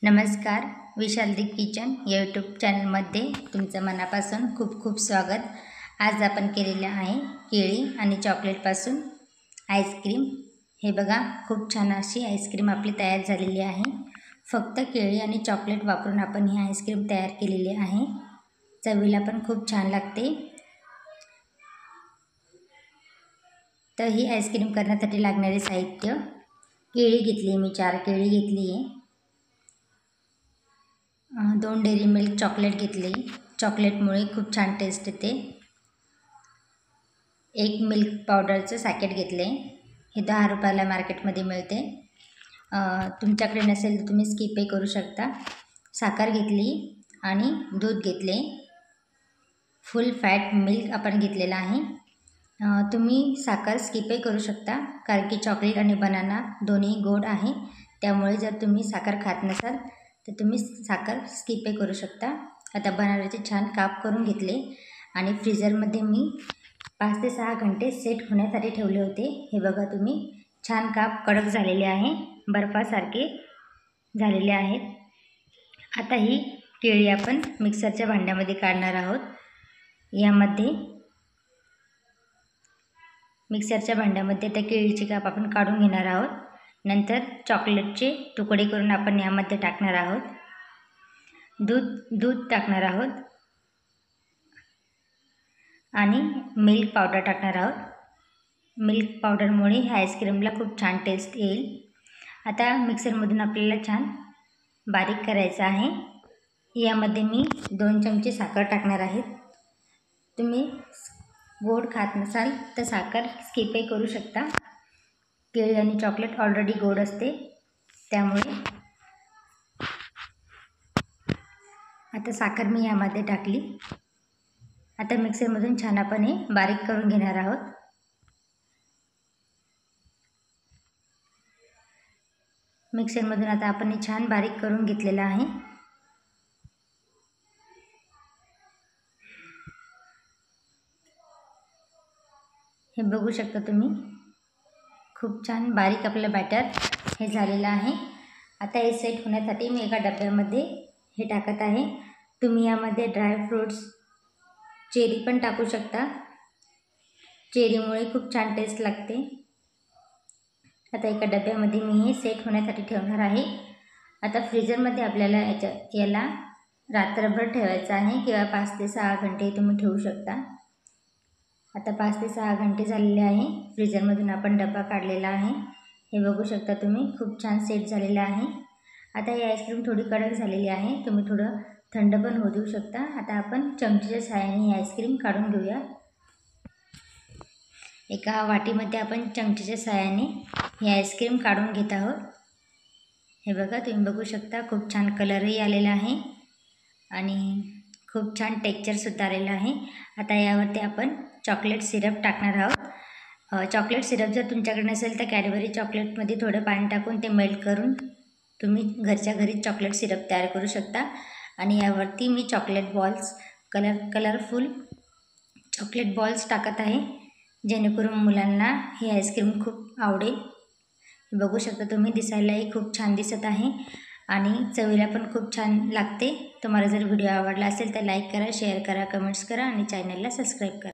नमस्कार, विशाल दी किचन या यूट्यूब चॅनलमध्ये तुमचं मनापासून खूप खूप स्वागत। आज आपण केलेले आहे केळी आणि चॉकलेटपासून आईस्क्रीम। हे बघा, खूप छान अशी आईस्क्रीम आपली तयार झालेली आहे। फक्त केळी आणि चॉकलेट वापरून आपण ही आईस्क्रीम तयार केलेली आहे। चवीला पण खूप छान लागते। तर ही आईस्क्रीम करण्यासाठी लागणारे साहित्य: केळी घेतली मी 4 केळी घेतली आहे, 2 डेअरी मिल्क चॉकलेट घेतली, चॉकलेटमुळे खूप छान टेस्ट येते। 1 मिल्क पावडरचं पॅकेट घेतले, हे 10 रुपयाला मार्केटमध्ये मिळते। तुमच्याकडे नसेल तर तुम्ही स्किपही करू शकता। साखर घेतली आणि दूध घेतले, फुल फॅट मिल्क आपण घेतलेला आहे। तुम्ही साखर स्किपही करू शकता, कारण की चॉकलेट आणि बनाना दोन्ही गोड आहे, त्यामुळे जर तुम्ही साखर खात नसाल तर तुम्ही साखर स्किपही करू शकता। आता बनानाचे छान काप करून घेतले आणि फ्रीजरमध्ये मी 5 ते 6 घंटे सेट होण्यासाठी ठेवले होते। हे बघा, तुम्ही छान काप कडक झालेले आहे, बर्फासारखे झालेले आहेत। आता ही केळी आपण मिक्सरच्या भांड्यामध्ये काढणार आहोत। यामध्ये मिक्सरच्या भांड्यामध्ये त्या केळीचे काप आपण काढून घेणार आहोत। नंतर चॉकलेटचे तुकडे करून आपण यामध्ये टाकणार आहोत। दूध टाकणार आहोत आणि मिल्क पावडर टाकणार आहोत। मिल्क पावडरमुळे ह्या आईस्क्रीमला खूप छान टेस्ट येईल। आता मिक्सरमधून आपल्याला छान बारीक करायचं आहे। यामध्ये मी 2 चमचे साखर टाकणार आहे। तुम्ही गोड खात नसाल तर साखर स्किपही करू शकता। केळी आणि चॉकलेट ऑलरेडी गोड असते, त्यामुळे आता साखर मी यामध्ये टाकली। आता मिक्सरमधून छान आपण हे बारीक करून घेणार आहोत। मिक्सरमधून आता आपण हे छान बारीक करून घेतलेलं आहे। हे बघू शकता तुम्ही, खूप छान बारीक आपलं बॅटर हे झालेलं आहे। आता हे सेट होण्यासाठी मी एका डब्यामध्ये हे टाकत आहे। तुम्ही यामध्ये ड्राय फ्रूट्स, चेरी पण टाकू शकता, चेरीमुळे खूप छान टेस्ट लागते। आता एका डब्यामध्ये मी हे सेट होण्यासाठी ठेवणार आहे। आता फ्रीजरमध्ये आपल्याला याला रात्रभर ठेवायचं आहे, किंवा 5 ते 6 घंटे तुम्ही ठेवू शकता। आता 5 ते 6 घंटे झालेले आहे। फ्रीजरमधून आपण डब्बा काढलेला आहे। हे बघू शकता तुम्ही, खूप छान सेट झालेलं आहे। आता ही आईस्क्रीम थोडी कडक झालेली आहे, तुम्ही थोडं थंड पण होऊ देऊ शकता। आता आपण चमचेच्या सहाय्याने ही आईस्क्रीम काढून घेऊया। एका वाटीमध्ये आपण चमचेच्या सहाय्याने ही आईस्क्रीम काढून घेत आहोत। हे बघा, तुम्ही बघू शकता, खूप छान कलरही आलेला आहे आणि खूप छान टेक्स्चरसुद्धा आलेलं आहे। आता यावरती आपण चॉकलेट सिरप टाकणार आहोत। चॉकलेट सिरप जर तुमच्याकडे नसेल तर कॅडबरी चॉकलेटमध्ये थोडं पाणी टाकून ते मेल्ट करून तुम्ही घरच्या घरी चॉकलेट सिरप तयार करू शकता। आणि यावरती मी chocolate balls, colourful chocolate balls टाकत आहे, जेणेकरून मुलांना ही आईस्क्रीम खूप आवडेल। बघू शकता तुम्ही, दिसायलाही खूप छान दिसत आहे आणि चवीला पण खूप छान लागते। तुम्हाला जर व्हिडिओ आवडला असेल तर लाईक करा, शेअर करा, कमेंट्स करा आणि चॅनलला सबस्क्राईब करा।